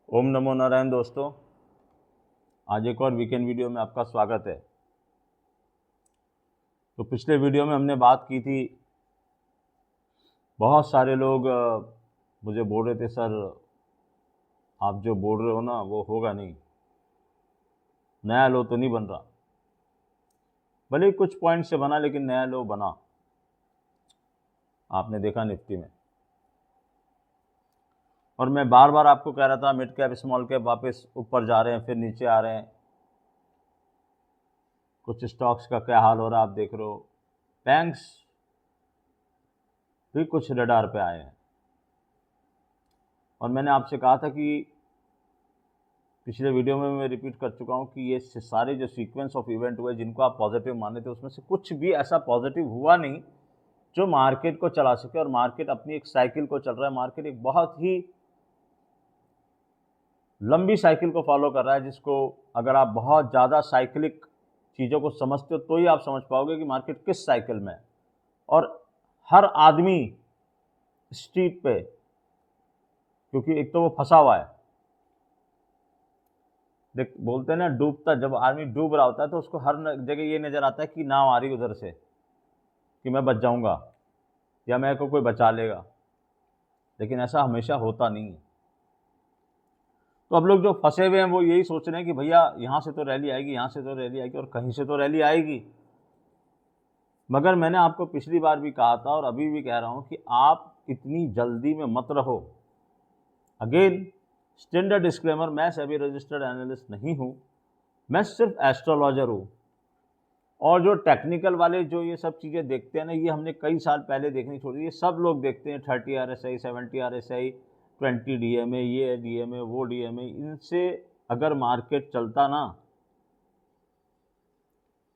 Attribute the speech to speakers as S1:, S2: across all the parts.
S1: ओम नमो नारायण दोस्तों, आज एक और वीकेंड वीडियो में आपका स्वागत है। तो पिछले वीडियो में हमने बात की थी, बहुत सारे लोग मुझे बोल रहे थे सर आप जो बोल रहे हो ना वो होगा नहीं, नया लो तो नहीं बन रहा। भले ही कुछ पॉइंट से बना लेकिन नया लो बना, आपने देखा निफ्टी में। और मैं बार बार आपको कह रहा था मिड कैप स्मॉल कैप वापस ऊपर जा रहे हैं फिर नीचे आ रहे हैं। कुछ स्टॉक्स का क्या हाल हो रहा है आप देख रहे हो। बैंक्स भी कुछ रडार पे आए हैं और मैंने आपसे कहा था कि पिछले वीडियो में मैं रिपीट कर चुका हूं कि ये सारे जो सीक्वेंस ऑफ इवेंट हुए जिनको आप पॉजिटिव माने थे उसमें से कुछ भी ऐसा पॉजिटिव हुआ नहीं जो मार्केट को चला सके। और मार्केट अपनी एक साइकिल को चल रहा है, मार्केट एक बहुत ही लंबी साइकिल को फॉलो कर रहा है, जिसको अगर आप बहुत ज़्यादा साइक्लिक चीज़ों को समझते हो तो ही आप समझ पाओगे कि मार्केट किस साइकिल में है। और हर आदमी स्ट्रीट पे, क्योंकि एक तो वो फंसा हुआ है, देख बोलते हैं ना डूबता, जब आदमी डूब रहा होता है तो उसको हर जगह ये नज़र आता है कि नाव आ रही उधर से कि मैं बच जाऊंगा या मेरे को कोई बचा लेगा, लेकिन ऐसा हमेशा होता नहीं है। तो अब लोग जो फंसे हुए हैं वो यही सोच रहे हैं कि भैया यहाँ से तो रैली आएगी, यहाँ से तो रैली आएगी और कहीं से तो रैली आएगी। मगर मैंने आपको पिछली बार भी कहा था और अभी भी कह रहा हूँ कि आप इतनी जल्दी में मत रहो। अगेन स्टैंडर्ड डिस्क्लेमर, मैं सेबी रजिस्टर्ड एनालिस्ट नहीं हूँ, मैं सिर्फ एस्ट्रोलॉजर हूँ। और जो टेक्निकल वाले जो ये सब चीज़ें देखते हैं ना, ये हमने कई साल पहले देखनी छोड़ी। ये सब लोग देखते हैं 30 RSI, 70 RSI, 20 DMA, ये DMA वो DMA, इनसे अगर मार्केट चलता ना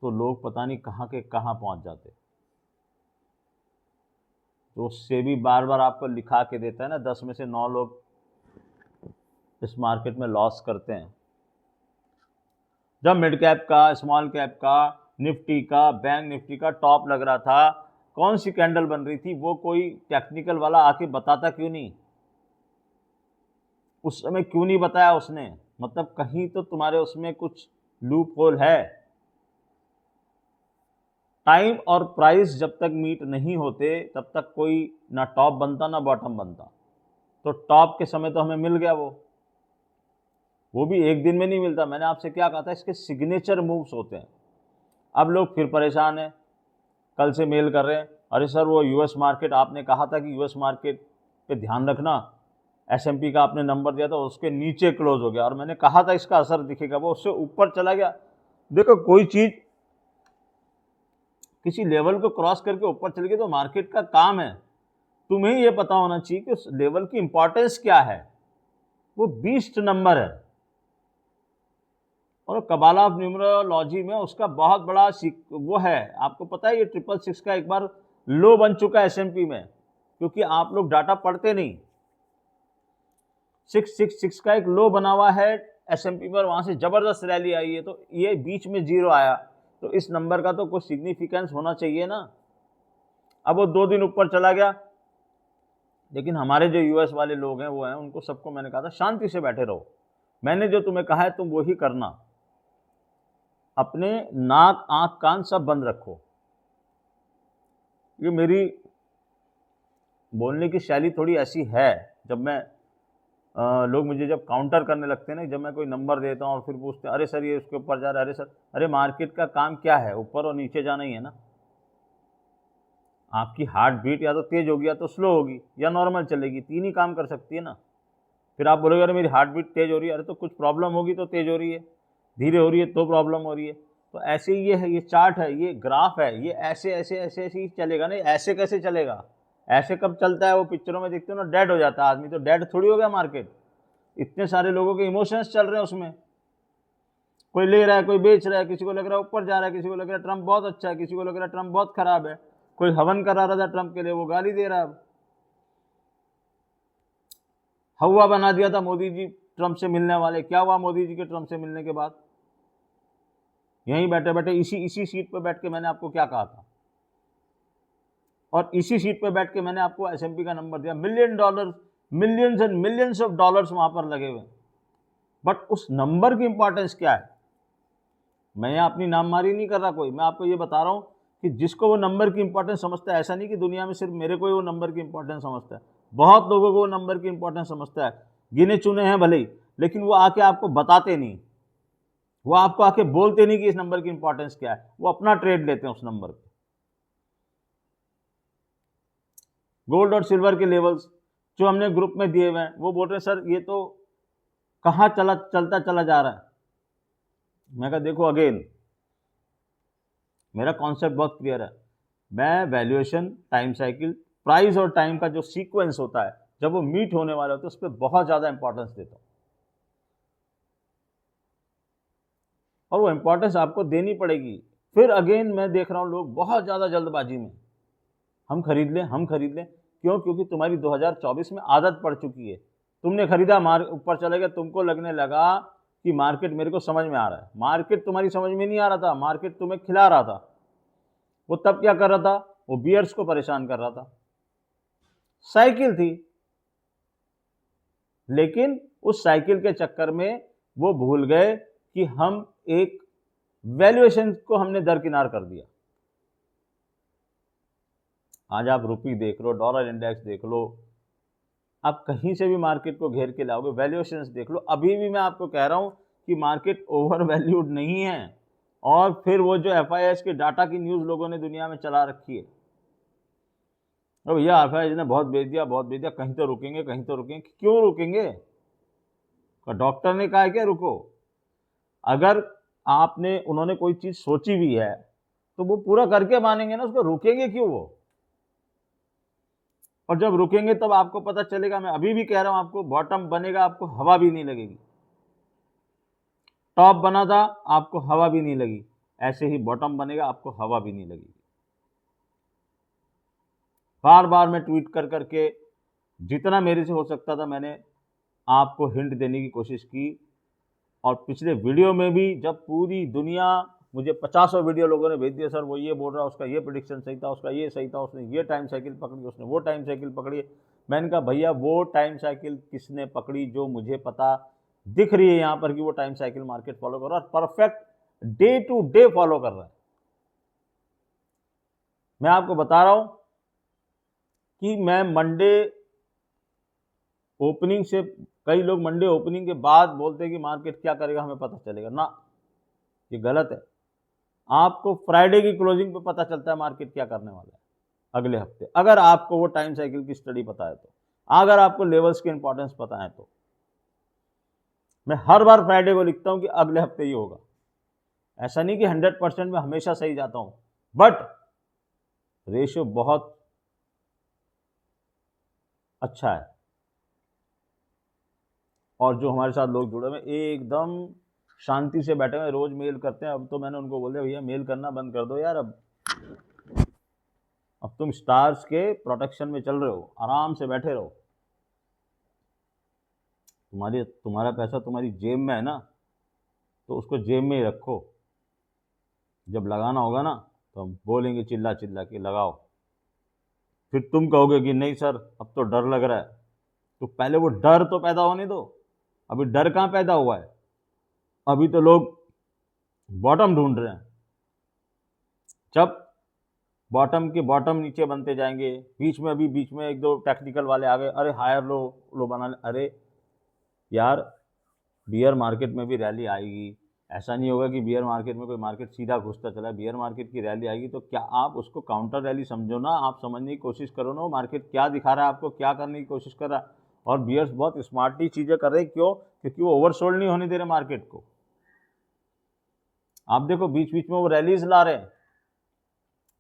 S1: तो लोग पता नहीं कहाँ के कहाँ पहुँच जाते। तो सेबी बार बार आपको लिखा के देता है ना, 10 में से 9 लोग इस मार्केट में लॉस करते हैं। जब मिड कैप का, स्मॉल कैप का, निफ्टी का, बैंक निफ्टी का टॉप लग रहा था, कौन सी कैंडल बन रही थी, वो कोई टेक्निकल वाला आके बताता क्यों नहीं? उस समय क्यों नहीं बताया उसने? मतलब कहीं तो तुम्हारे उसमें कुछ लूप होल है। टाइम और प्राइस जब तक मीट नहीं होते तब तक कोई ना टॉप बनता ना बॉटम बनता। तो टॉप के समय तो हमें मिल गया, वो भी एक दिन में नहीं मिलता। मैंने आपसे क्या कहा था, इसके सिग्नेचर मूव्स होते हैं। अब लोग फिर परेशान हैं, कल से मेल कर रहे हैं, अरे सर वो यूएस मार्केट, आपने कहा था कि यूएस मार्केट पे ध्यान रखना, एसएमपी का आपने नंबर दिया था, उसके नीचे क्लोज हो गया और मैंने कहा था इसका असर दिखेगा, वो उससे ऊपर चला गया। देखो कोई चीज़ किसी लेवल को क्रॉस करके ऊपर चली गई तो मार्केट का काम है, तुम्हें ये पता होना चाहिए कि उस लेवल की इंपॉर्टेंस क्या है। वो 20 नंबर है और कबाला ऑफ न्यूमरोलॉजी में उसका बहुत बड़ा वो है। आपको पता है ये 666 का एक बार लो बन चुका है एसएमपी में, क्योंकि आप लोग डाटा पढ़ते नहीं। 666 का एक लो बना हुआ है एसएमपी पर, वहां से जबरदस्त रैली आई है, तो ये बीच में 0 आया, तो इस नंबर का तो कुछ सिग्निफिकेंस होना चाहिए ना। अब वो 2 दिन ऊपर चला गया, लेकिन हमारे जो यूएस वाले लोग हैं वो हैं, उनको सबको मैंने कहा था शांति से बैठे रहो, मैंने जो तुम्हें कहा है तुम वही करना, अपने नाक आंख कान सब बंद रखो। ये मेरी बोलने की शैली थोड़ी ऐसी है, जब मैं लोग मुझे जब काउंटर करने लगते हैं ना, जब मैं कोई नंबर देता हूँ और फिर पूछते हैं अरे सर ये उसके ऊपर जा रहा है, अरे सर, अरे मार्केट का काम क्या है, ऊपर और नीचे जाना ही है ना। आपकी हार्ट बीट या तो तेज होगी या तो स्लो होगी या नॉर्मल चलेगी, 3 ही काम कर सकती है ना। फिर आप बोलोगे अरे मेरी हार्ट बीट तेज हो रही है, अरे तो कुछ प्रॉब्लम होगी तो तेज हो रही है, धीरे हो रही है तो प्रॉब्लम हो रही है। तो ऐसे ही ये है, ये चार्ट है, ये ग्राफ है, ये ऐसे ऐसे ऐसे ऐसे ही चलेगा। नहीं ऐसे कैसे चलेगा? ऐसे कब चलता है? वो पिक्चरों में देखते हो ना, डेड हो जाता है आदमी, तो डेड थोड़ी हो गया मार्केट। इतने सारे लोगों के इमोशंस चल रहे हैं उसमें, कोई ले रहा है कोई बेच रहा है, किसी को लग रहा है ऊपर जा रहा है, किसी को लग रहा है ट्रंप बहुत अच्छा है, किसी को लग रहा है ट्रंप बहुत खराब है। कोई हवन करा रहा था ट्रंप के लिए, वो गाली दे रहा है। हवा बना दिया था मोदी जी ट्रंप से मिलने वाले। क्या हुआ मोदी जी के ट्रंप से मिलने के बाद? यहीं बैठे बैठे इसी सीट पर बैठ के मैंने आपको क्या कहा था, और इसी सीट पर बैठ के मैंने आपको एसएमपी का नंबर दिया। $1 million, millions and millions of dollars वहां पर लगे हुए। बट उस नंबर की इंपॉर्टेंस क्या है? मैं यहाँ अपनी नाममारी नहीं कर रहा कोई, मैं आपको ये बता रहा हूँ कि जिसको वो नंबर की इंपॉर्टेंस समझता है, ऐसा नहीं कि दुनिया में सिर्फ मेरे को ही वो नंबर की इंपॉर्टेंस समझता है, बहुत लोगों को वो नंबर की इंपॉर्टेंस समझता है, गिने चुने हैं भले ही, लेकिन वो आके आपको बताते नहीं, वो आपको आके बोलते नहीं कि इस नंबर की इंपॉर्टेंस क्या है, वो अपना ट्रेड लेते हैं उस नंबर पे। गोल्ड और सिल्वर के लेवल्स जो हमने ग्रुप में दिए हुए हैं, वो बोल रहे हैं सर ये तो कहाँ चलता चला जा रहा है। मैं कहा देखो अगेन मेरा कॉन्सेप्ट बहुत क्लियर है, मैं वैल्यूएशन, टाइम साइकिल, प्राइस और टाइम का जो सीक्वेंस होता है जब वो मीट होने वाले होते हैं उस पर बहुत ज़्यादा इंपॉर्टेंस देता हूँ, और वो इंपॉर्टेंस आपको देनी पड़ेगी। फिर अगेन मैं देख रहा हूँ लोग बहुत ज़्यादा जल्दबाजी में हम खरीद लें, हम खरीद लें, क्यों? क्योंकि तुम्हारी 2024 में आदत पड़ चुकी है, तुमने खरीदा, ऊपर चले गए, तुमको लगने लगा कि मार्केट मेरे को समझ में आ रहा है। मार्केट तुम्हारी समझ में नहीं आ रहा था, मार्केट तुम्हें खिला रहा था। वो तब क्या कर रहा था? वो बियर्स को परेशान कर रहा था, साइकिल थी, लेकिन उस साइकिल के चक्कर में वो भूल गए कि हम एक वैल्यूएशन को हमने दरकिनार कर दिया। आज आप रुपी देख लो, डॉलर इंडेक्स देख लो, आप कहीं से भी मार्केट को घेर के लाओगे, वैल्यूएशंस देख लो, अभी भी मैं आपको कह रहा हूं कि मार्केट ओवर वैल्यूड नहीं है। और फिर वो जो FIS के डाटा की न्यूज़ लोगों ने दुनिया में चला रखी है, तो भैया FIS ने बहुत बेच दिया, बहुत बेच दिया, कहीं तो रुकेंगे, कहीं तो रुकेंगे। क्यों रुकेंगे? डॉक्टर ने कहा है क्या रुको? अगर उन्होंने कोई चीज़ सोची भी है तो वो पूरा करके मानेंगे ना, उसको रुकेंगे क्यों वो? और जब रुकेंगे तब आपको पता चलेगा, मैं अभी भी कह रहा हूं आपको, बॉटम बनेगा, आपको हवा भी नहीं लगेगी। टॉप बना था, आपको हवा भी नहीं लगी, ऐसे ही बॉटम बनेगा, आपको हवा भी नहीं लगेगी। बार बार मैं ट्वीट कर करके जितना मेरे से हो सकता था मैंने आपको हिंट देने की कोशिश की, और पिछले वीडियो में भी जब पूरी दुनिया मुझे 50 वीडियो लोगों ने भेज दिया, सर वो ये बोल रहा, उसका ये प्रेडिक्शन सही था, उसका ये सही था, उसने ये टाइम साइकिल पकड़ी, उसने वो टाइम साइकिल पकड़ी। मैंने कहा भैया वो टाइम साइकिल किसने पकड़ी? जो मुझे पता दिख रही है यहाँ पर कि वो टाइम साइकिल मार्केट फॉलो कर रहा है, perfect day to day follow कर रहा है। मैं आपको बता रहा हूं कि मैं मंडे ओपनिंग से, कई लोग मंडे ओपनिंग के बाद बोलते हैं कि मार्केट क्या करेगा हमें पता चलेगा, ना, ये गलत है। आपको फ्राइडे की क्लोजिंग पे पता चलता है मार्केट क्या करने वाला है अगले हफ्ते, अगर आपको वो टाइम साइकिल की स्टडी पता है तो, अगर आपको लेवल्स की इंपॉर्टेंस पता है तो। मैं हर बार फ्राइडे को लिखता हूं कि अगले हफ्ते ही होगा, ऐसा नहीं कि 100% में हमेशा सही जाता हूं, बट रेशियो बहुत अच्छा है। और जो हमारे साथ लोग जुड़े हुए एकदम शांति से बैठे हुए, रोज मेल करते हैं। अब तो मैंने उनको बोल दिया भैया मेल करना बंद कर दो यार, अब तुम स्टार्स के प्रोटेक्शन में चल रहे हो, आराम से बैठे रहो, तुम्हारा पैसा तुम्हारी जेब में है ना, तो उसको जेब में ही रखो, जब लगाना होगा ना तो हम बोलेंगे चिल्ला चिल्ला के लगाओ। फिर तुम कहोगे कि नहीं सर अब तो डर लग रहा है, तो पहले वो डर तो पैदा होने दो। अभी डर कहाँ पैदा हुआ है? अभी तो लोग बॉटम ढूंढ रहे हैं। जब बॉटम के बॉटम नीचे बनते जाएंगे, बीच में एक दो टेक्निकल वाले आ गए, अरे हायर लो बना ले, अरे यार बियर मार्केट में भी रैली आएगी, ऐसा नहीं होगा कि बियर मार्केट में कोई मार्केट सीधा घुसता चला है। बियर मार्केट की रैली आएगी तो क्या आप उसको काउंटर रैली समझो ना, आप समझने की कोशिश करो ना मार्केट क्या दिखा रहा है आपको, क्या करने की कोशिश कर रहा है। और बियर्स बहुत स्मार्टली चीज़ें कर रहे हैं, क्यों? क्योंकि वो ओवरसोल्ड नहीं होने दे रहे मार्केट को। आप देखो बीच बीच में वो रैलीज ला रहे हैं,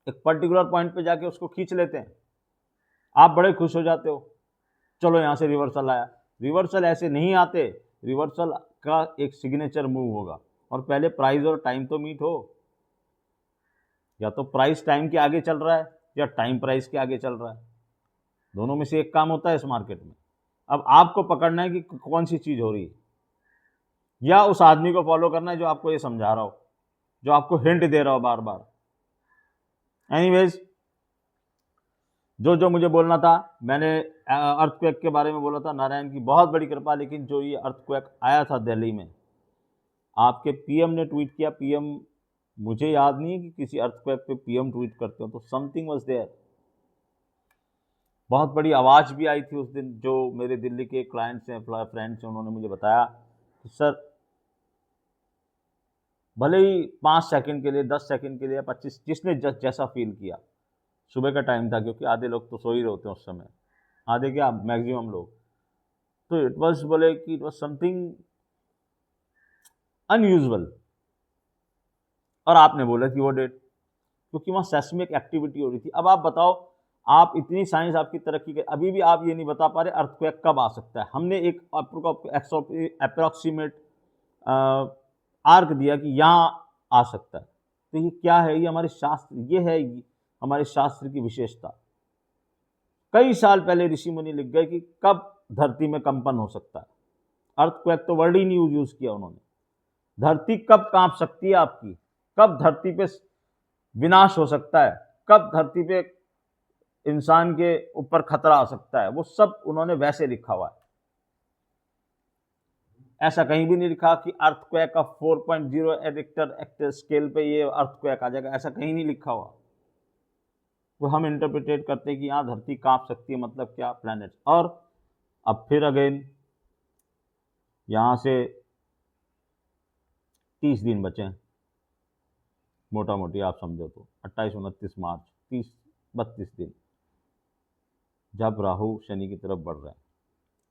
S1: एक पर्टिकुलर पॉइंट पे जाके उसको खींच लेते हैं, आप बड़े खुश हो जाते हो, चलो यहाँ से रिवर्सल आया। रिवर्सल ऐसे नहीं आते, रिवर्सल का एक सिग्नेचर मूव होगा, और पहले प्राइस और टाइम तो मीट हो, या तो प्राइस टाइम के आगे चल रहा है या टाइम प्राइस के आगे चल रहा है, दोनों में से एक काम होता है इस मार्केट में। अब आपको पकड़ना है कि कौन सी चीज़ हो रही है, या उस आदमी को फॉलो करना है जो आपको ये समझा रहा हो, जो आपको हिंट दे रहा हो बार बार। एनीवेज, जो जो मुझे बोलना था मैंने अर्थक्वेक के बारे में बोला था, नारायण की बहुत बड़ी कृपा। लेकिन जो ये अर्थक्वेक आया था दिल्ली में, आपके पीएम ने ट्वीट किया, पीएम मुझे याद नहीं है कि किसी अर्थक्वेक पे पीएम ट्वीट करते हो, तो समथिंग वाज देयर। बहुत बड़ी आवाज़ भी आई थी उस दिन। जो मेरे दिल्ली के क्लाइंट्स हैं, फ्रेंड्स हैं, उन्होंने मुझे बताया कि सर भले ही 5 सेकंड के लिए, 10 सेकंड के लिए, 25, जिसने जैसा फील किया। सुबह का टाइम था क्योंकि आधे लोग तो सो ही रहे होते हैं उस समय, आधे क्या मैक्सिमम लोग। तो इट वॉज, बोले कि इट वॉज समथिंग अनयूजुअल। और आपने बोला कि वो डेट, क्योंकि वहाँ सेस्मिक एक्टिविटी हो रही थी। अब आप बताओ, आप इतनी साइंस आपकी तरक्की कर, अभी भी आप ये नहीं बता पा रहे अर्थक्वेक कब आ सकता है। हमने एक अप्रोक्सीमेट आर्क दिया कि यहाँ आ सकता है। तो ये क्या है? ये हमारे शास्त्र, ये है हमारे शास्त्र की विशेषता। कई साल पहले ऋषि मुनि लिख गए कि कब धरती में कंपन हो सकता है। अर्थक्वेक तो वर्ड ही नहीं यूज किया उन्होंने। धरती कब कांप सकती है आपकी, कब धरती पे विनाश हो सकता है, कब धरती पे इंसान के ऊपर खतरा आ सकता है, वो सब उन्होंने वैसे लिखा हुआ है। ऐसा कहीं भी नहीं लिखा कि अर्थक्वेक का 4.0 रिक्टर स्केल पे ये अर्थक्वेक आ जाएगा, ऐसा कहीं नहीं लिखा हुआ। तो हम इंटरप्रिटेट करते हैं कि यहाँ धरती कांप सकती है, मतलब क्या, प्लैनेट। और अब फिर अगेन यहाँ से 30 दिन बचे हैं मोटा मोटी, आप समझो तो 28, 29 मार्च, 30, 32 दिन, जब राहु शनि की तरफ बढ़ रहा है।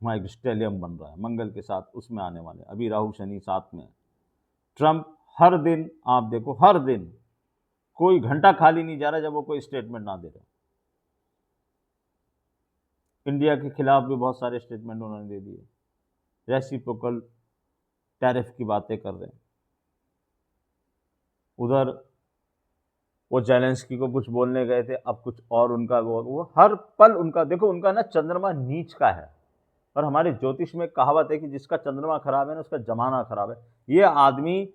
S1: वहाँ एक स्टेलियम बन रहा है मंगल के साथ, उसमें आने वाले। अभी राहु शनि साथ में है। ट्रंप हर दिन, आप देखो हर दिन कोई घंटा खाली नहीं जा रहा जब वो कोई स्टेटमेंट ना दे रहा। इंडिया के खिलाफ भी बहुत सारे स्टेटमेंट उन्होंने दे दिए, रेसिप्रोकल टैरिफ की बातें कर रहे हैं। उधर वो जेलेंस्की को कुछ बोलने गए थे, अब कुछ और उनका वो हर पल उनका, देखो उनका ना चंद्रमा नीच का है। और हमारे ज्योतिष में कहावत है कि जिसका चंद्रमा खराब है ना, उसका जमाना खराब है। ये आदमी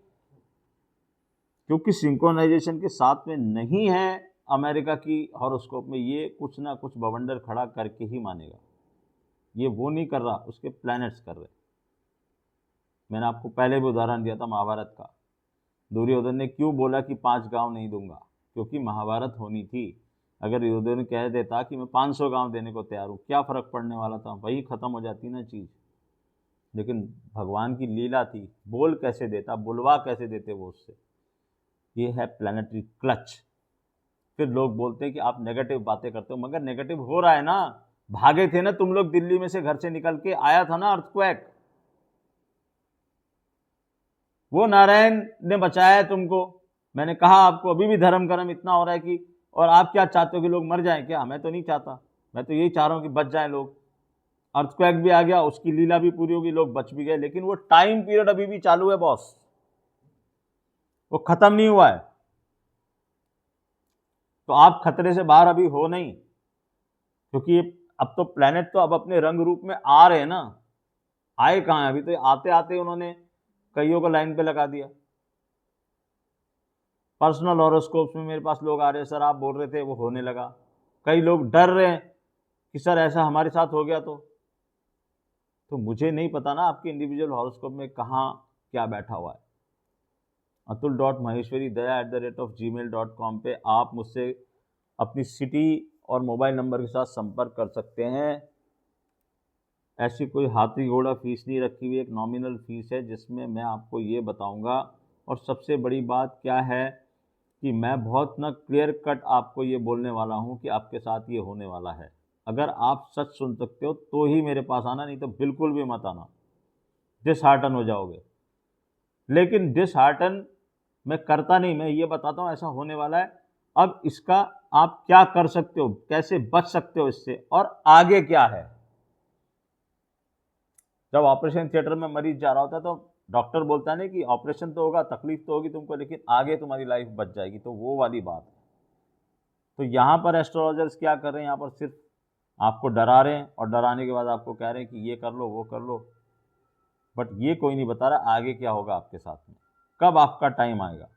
S1: क्योंकि सिंक्रोनाइजेशन के साथ में नहीं है अमेरिका की हॉरोस्कोप में, ये कुछ ना कुछ बवंडर खड़ा करके ही मानेगा। ये वो नहीं कर रहा, उसके प्लैनेट्स कर रहे। मैंने आपको पहले भी उदाहरण दिया था महाभारत का। दुर्योधन ने क्यों बोला कि 5 गांव नहीं दूंगा? क्योंकि महाभारत होनी थी। अगर दुर्योधन कह देता कि मैं 500 गांव देने को तैयार हूँ, क्या फर्क पड़ने वाला था? वही खत्म हो जाती ना चीज़। लेकिन भगवान की लीला थी, बोल कैसे देता, बुलवा कैसे देते वो उससे। ये है प्लैनेटरी क्लच। फिर लोग बोलते हैं कि आप नेगेटिव बातें करते हो, मगर नेगेटिव हो रहा है ना। भागे थे ना तुम लोग दिल्ली में से, घर से निकल के आया था ना अर्थक्वेक, वो नारायण ने बचाया है तुमको। मैंने कहा आपको अभी भी धर्म कर्म इतना हो रहा है कि, और आप क्या चाहते हो कि लोग मर जाएं क्या? मैं तो नहीं चाहता, मैं तो यही चाह रहा हूं कि बच जाएं लोग। अर्थक्वेक भी आ गया, उसकी लीला भी पूरी होगी, लोग बच भी गए। लेकिन वो टाइम पीरियड अभी भी चालू है बॉस, वो खत्म नहीं हुआ है। तो आप खतरे से बाहर अभी हो नहीं, क्योंकि अब तो प्लेनेट तो अब अपने रंग रूप में आ रहे हैं ना। आए कहाँ हैं? अभी तो आते आते उन्होंने कईयों को लाइन पे लगा दिया। पर्सनल हॉरोस्कोप्स में मेरे पास लोग आ रहे हैं, सर आप बोल रहे थे वो होने लगा। कई लोग डर रहे हैं कि सर ऐसा हमारे साथ हो गया तो मुझे नहीं पता ना आपके इंडिविजुअल हॉरोस्कोप में कहाँ क्या बैठा हुआ है। atul.maheshwaridaya@gmail.com पे आप मुझसे अपनी सिटी और मोबाइल नंबर के साथ संपर्क कर सकते हैं। ऐसी कोई हाथी घोड़ा फीस नहीं रखी हुई, एक नॉमिनल फीस है जिसमें मैं आपको ये बताऊंगा। और सबसे बड़ी बात क्या है कि मैं बहुत ना क्लियर कट आपको ये बोलने वाला हूँ कि आपके साथ ये होने वाला है। अगर आप सच सुन सकते हो तो ही मेरे पास आना, नहीं तो बिल्कुल भी मत आना, डिसहार्टन हो जाओगे। लेकिन डिसहार्टन मैं करता नहीं, मैं ये बताता हूँ ऐसा होने वाला है। अब इसका आप क्या कर सकते हो, कैसे बच सकते हो इससे, और आगे क्या है। जब ऑपरेशन थिएटर में मरीज जा रहा होता है तो डॉक्टर बोलता नहीं कि ऑपरेशन तो होगा, तकलीफ तो होगी तुमको, लेकिन आगे तुम्हारी लाइफ बच जाएगी। तो वो वाली बात है। तो यहाँ पर एस्ट्रोलॉजर्स क्या कर रहे हैं, यहाँ पर सिर्फ आपको डरा रहे हैं, और डराने के बाद आपको कह रहे हैं कि ये कर लो वो कर लो। बट ये कोई नहीं बता रहा आगे क्या होगा आपके साथ में, कब आपका टाइम आएगा।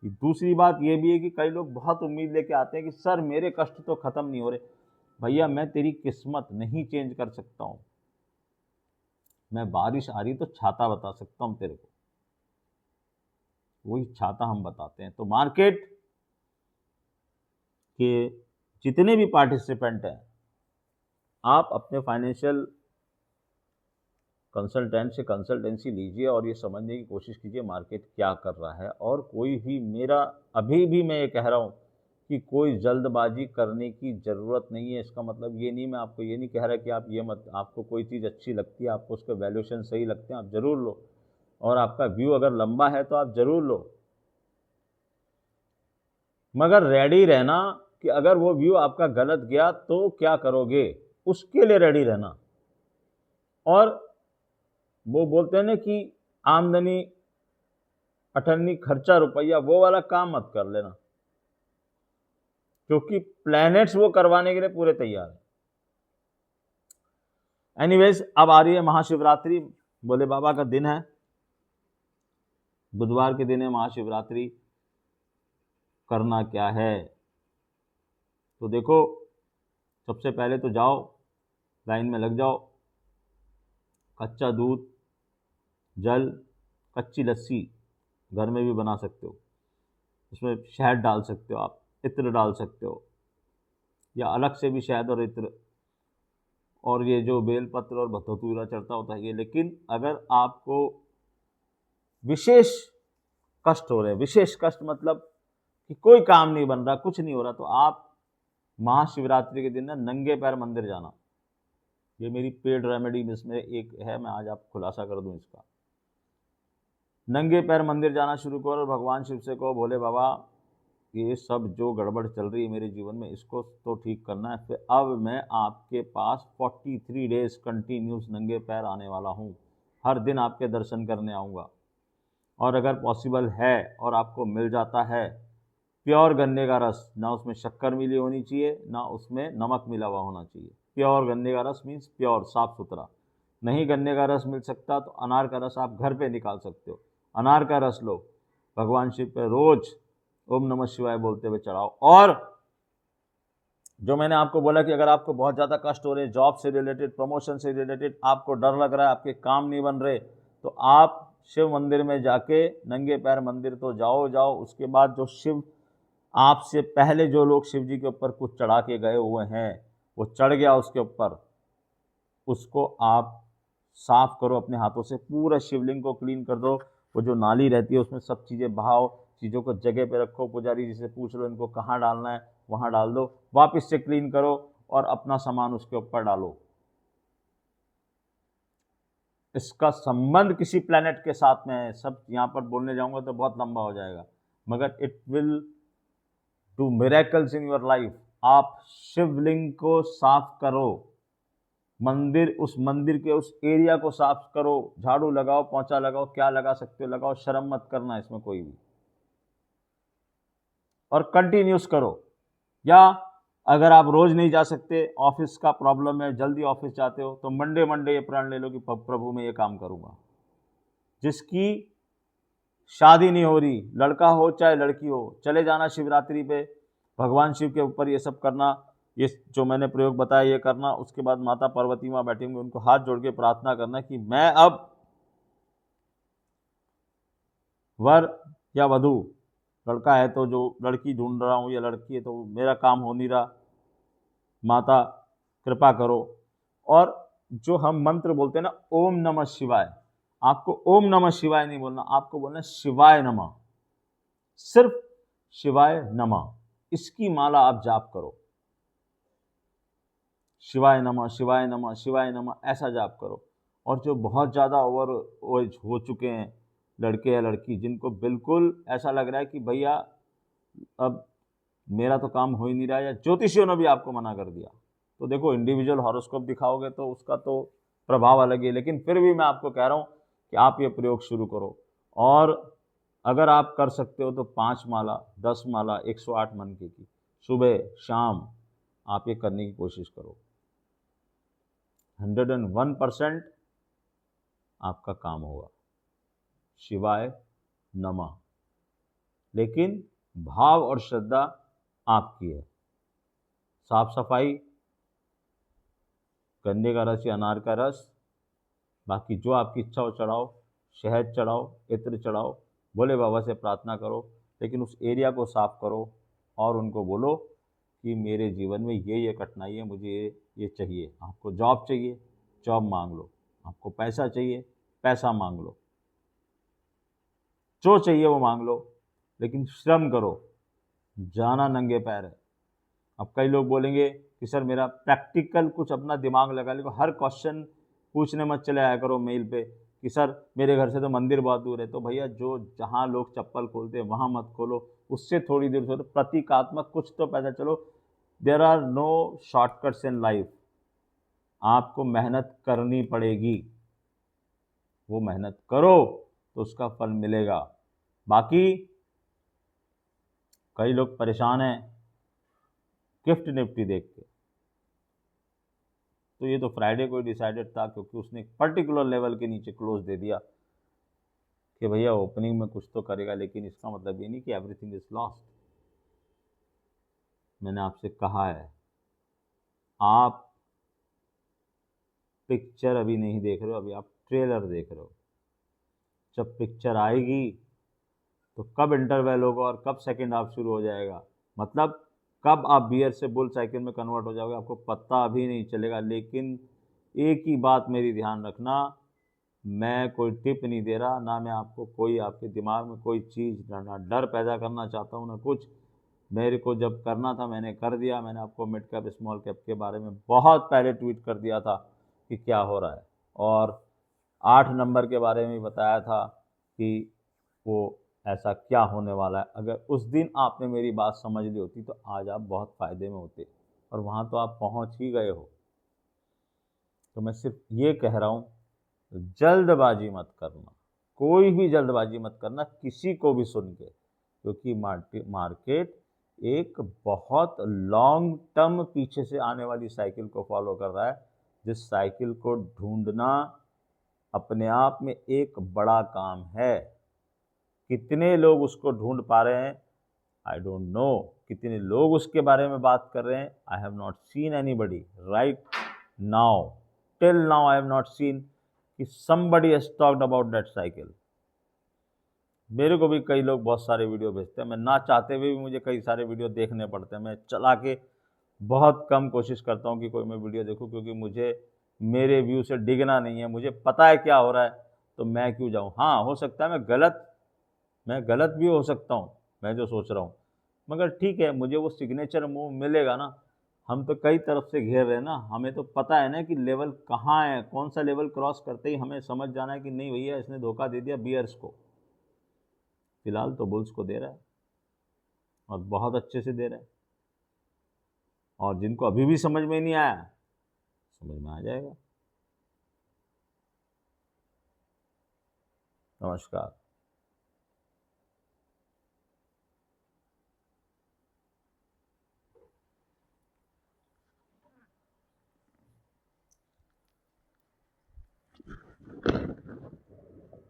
S1: दूसरी बात ये भी है कि कई लोग बहुत उम्मीद लेके आते हैं कि सर मेरे कष्ट तो खत्म नहीं हो रहे। भैया मैं तेरी किस्मत नहीं चेंज कर सकता हूँ, मैं बारिश आ रही तो छाता बता सकता हूँ तेरे को, वही छाता हम बताते हैं। तो मार्केट के जितने भी पार्टिसिपेंट हैं, आप अपने फाइनेंशियल कंसल्टेंट से कंसल्टेंसी लीजिए और ये समझने की कोशिश कीजिए मार्केट क्या कर रहा है। और कोई भी मेरा अभी भी मैं ये कह रहा हूँ कि कोई जल्दबाजी करने की ज़रूरत नहीं है। इसका मतलब ये नहीं, मैं आपको ये नहीं कह रहा कि आप ये मत, आपको कोई चीज़ अच्छी लगती है, आपको उसके वैल्यूएशन सही लगते हैं, आप ज़रूर लो, और आपका व्यू अगर लंबा है तो आप ज़रूर लो, मगर रेडी रहना कि अगर वो व्यू आपका गलत गया तो क्या करोगे, उसके लिए रेडी रहना। और वो बोलते हैं ना कि आमदनी अठन्नी खर्चा रुपया, वो वाला काम मत कर लेना, क्योंकि प्लैनेट्स वो करवाने के लिए पूरे तैयार हैं। एनीवेज, अब आ रही है महाशिवरात्रि, भोले बाबा का दिन है, बुधवार के दिन है महाशिवरात्रि। करना क्या है, तो देखो, सबसे पहले तो जाओ लाइन में लग जाओ, कच्चा दूध, जल, कच्ची लस्सी घर में भी बना सकते हो, उसमें शहद डाल सकते हो, आप इत्र डाल सकते हो, या अलग से भी शहद और इत्र, और ये जो बेलपत्र और धतूरा चढ़ता होता है ये। लेकिन अगर आपको विशेष कष्ट हो रहे हैं, विशेष कष्ट मतलब कि कोई काम नहीं बन रहा, कुछ नहीं हो रहा, तो आप महाशिवरात्रि के दिन ना नंगे पैर मंदिर जाना। ये मेरी पेड रेमेडी में इसमें एक है, मैं आज आप खुलासा कर दूं इसका। नंगे पैर मंदिर जाना शुरू करो और भगवान शिव से कहो, भोले बाबा ये सब जो गड़बड़ चल रही है मेरे जीवन में, इसको तो ठीक करना है। फिर अब मैं आपके पास 43 डेज कंटिन्यूस नंगे पैर आने वाला हूँ, हर दिन आपके दर्शन करने आऊँगा। और अगर पॉसिबल है और आपको मिल जाता है, प्योर गन्ने का रस, ना उसमें शक्कर मिली होनी चाहिए, ना उसमें नमक मिला हुआ होना चाहिए। प्योर गन्ने का रस मीन्स प्योर, साफ सुथरा। नहीं गन्ने का रस मिल सकता तो अनार का रस आप घर पे निकाल सकते हो, अनार का रस लो, भगवान शिव पे रोज ओम नमः शिवाय बोलते हुए चढ़ाओ। और जो मैंने आपको बोला कि अगर आपको बहुत ज़्यादा कष्ट हो रहे, जॉब से रिलेटेड, प्रमोशन से रिलेटेड, आपको डर लग रहा है, आपके काम नहीं बन रहे, तो आप शिव मंदिर में जाके नंगे पैर मंदिर तो जाओ। उसके बाद जो शिव, आपसे पहले जो लोग शिव जी के ऊपर कुछ चढ़ा के गए हुए हैं, वो चढ़ गया उसके ऊपर, उसको आप साफ करो अपने हाथों से, पूरा शिवलिंग को क्लीन कर दो। वो जो नाली रहती है उसमें सब चीज़ें बहाओ, चीज़ों को जगह पे रखो, पुजारी जी से पूछ लो इनको कहाँ डालना है, वहाँ डाल दो, वापस से क्लीन करो और अपना सामान उसके ऊपर डालो। इसका संबंध किसी प्लैनेट के साथ में है, सब यहाँ पर बोलने जाऊँगा तो बहुत लंबा हो जाएगा, मगर it will do miracles in your life. आप शिवलिंग को साफ करो, मंदिर, उस मंदिर के उस एरिया को साफ करो, झाड़ू लगाओ, पोंछा लगाओ, क्या लगा सकते हो लगाओ, शर्म मत करना इसमें कोई भी, और कंटिन्यूस करो। या अगर आप रोज नहीं जा सकते, ऑफिस का प्रॉब्लम है, जल्दी ऑफिस जाते हो, तो मंडे ये प्रण ले लो कि प्रभु मैं ये काम करूंगा। जिसकी शादी नहीं हो रही, लड़का हो चाहे लड़की हो, चले जाना शिवरात्रि पे, भगवान शिव के ऊपर ये सब करना, ये जो मैंने प्रयोग बताया ये करना। उसके बाद माता पार्वती माँ बैठी होंगी, उनको हाथ जोड़ के प्रार्थना करना कि मैं अब वर या वधू, लड़का है तो जो लड़की ढूंढ रहा हूँ, या लड़की है तो मेरा काम हो नहीं रहा, माता कृपा करो। और जो हम मंत्र बोलते हैं ना, ओम नमः शिवाय, आपको ओम नमः शिवाय नहीं बोलना, आपको बोलना शिवाय नमः, सिर्फ शिवाय नमः, इसकी माला आप जाप करो, शिवाय नमः शिवाय नमः शिवाय नमः, ऐसा जाप करो। और जो बहुत ज़्यादा ओवर एज हो चुके हैं लड़के या लड़की, जिनको बिल्कुल ऐसा लग रहा है कि भैया अब मेरा तो काम हो ही नहीं रहा, या ज्योतिषियों ने भी आपको मना कर दिया, तो देखो इंडिविजुअल हॉरोस्कोप दिखाओगे तो उसका तो प्रभाव अलग है, लेकिन फिर भी मैं आपको कह रहा हूँ कि आप ये प्रयोग शुरू करो। और अगर आप कर सकते हो तो 5 माला, 10 माला 108 मनके की सुबह शाम आप ये करने की कोशिश करो। 101% आपका काम होगा। शिवाय नमः। लेकिन भाव और श्रद्धा आपकी है। साफ सफाई गन्ने का रस या अनार का रस, बाकी जो आपकी इच्छा हो चढ़ाओ, शहद चढ़ाओ, इत्र चढ़ाओ, भोले बाबा से प्रार्थना करो, लेकिन उस एरिया को साफ करो और उनको बोलो कि मेरे जीवन में ये कठिनाई है, मुझे ये चाहिए। आपको जॉब चाहिए, जॉब मांग लो। आपको पैसा चाहिए, पैसा मांग लो। जो चाहिए वो मांग लो, लेकिन श्रम करो, जाना नंगे पैर है। अब कई लोग बोलेंगे कि सर मेरा प्रैक्टिकल कुछ अपना दिमाग लगा लो, हर क्वेश्चन पूछने मत चले आया करो मेल पे कि सर मेरे घर से तो मंदिर बहुत दूर है। तो भैया जो जहाँ लोग चप्पल खोलते हैं वहाँ मत खोलो, उससे थोड़ी दूर से प्रतीकात्मक कुछ तो पैदा चलो। There are no shortcuts in life, आपको मेहनत करनी पड़ेगी, वो मेहनत करो तो उसका फल मिलेगा। बाकी कई लोग परेशान हैं गिफ्ट निफ्टी देख के, तो ये तो फ्राइडे को डिसाइडेड था, क्योंकि उसने एक पर्टिकुलर लेवल के नीचे क्लोज दे दिया कि भैया ओपनिंग में कुछ तो करेगा, लेकिन इसका मतलब ये नहीं कि एवरीथिंग इज लॉस्ट। मैंने आपसे कहा है, आप पिक्चर अभी नहीं देख रहे हो, अभी आप ट्रेलर देख रहे हो। जब पिक्चर आएगी तो कब इंटरवल होगा और कब सेकेंड हाफ शुरू हो जाएगा, मतलब कब आप बियर से बुल साइकिल में कन्वर्ट हो जाओगे, आपको पता अभी नहीं चलेगा। लेकिन एक ही बात मेरी ध्यान रखना, मैं कोई टिप नहीं दे रहा, ना मैं आपको कोई आपके दिमाग में कोई चीज़ ना डर पैदा करना चाहता हूँ ना कुछ। मेरे को जब करना था मैंने कर दिया। मैंने आपको मिड कैप स्मॉल कैप के बारे में बहुत पहले ट्वीट कर दिया था कि क्या हो रहा है, और 8 नंबर के बारे में बताया था कि वो ऐसा क्या होने वाला है। अगर उस दिन आपने मेरी बात समझ ली होती तो आज आप बहुत फ़ायदे में होते, और वहाँ तो आप पहुँच ही गए हो। तो मैं सिर्फ ये कह रहा हूँ, जल्दबाजी मत करना, कोई भी जल्दबाजी मत करना किसी को भी सुन के, क्योंकि मार्केट एक बहुत लॉन्ग टर्म पीछे से आने वाली साइकिल को फॉलो कर रहा है, जिस साइकिल को ढूंढना अपने आप में एक बड़ा काम है। कितने लोग उसको ढूंढ पा रहे हैं आई डोंट नो, कितने लोग उसके बारे में बात कर रहे हैं I have not seen anybody right now, till now I have not seen कि somebody has talked about that cycle. मेरे को भी कई लोग बहुत सारे वीडियो भेजते हैं, मैं ना चाहते हुए भी मुझे कई सारे वीडियो देखने पड़ते हैं। मैं चला के बहुत कम कोशिश करता हूँ कि कोई मैं वीडियो देखूँ, क्योंकि मुझे मेरे व्यू से डिगना नहीं है, मुझे पता है क्या हो रहा है, तो मैं क्यों जाऊँ। हाँ, हो सकता है मैं गलत भी हो सकता हूँ, मैं जो सोच रहा हूँ, मगर ठीक है, मुझे वो सिग्नेचर मूव मिलेगा ना। हम तो कई तरफ से घेर रहे हैं ना, हमें तो पता है ना कि लेवल कहाँ है, कौन सा लेवल क्रॉस करते ही हमें समझ जाना है कि नहीं भैया इसने धोखा दे दिया बियर्स को। फिलहाल तो बुल्स को दे रहा है और बहुत अच्छे से दे रहा है, और जिनको अभी भी समझ में नहीं आया समझ में आ जाएगा। नमस्कार।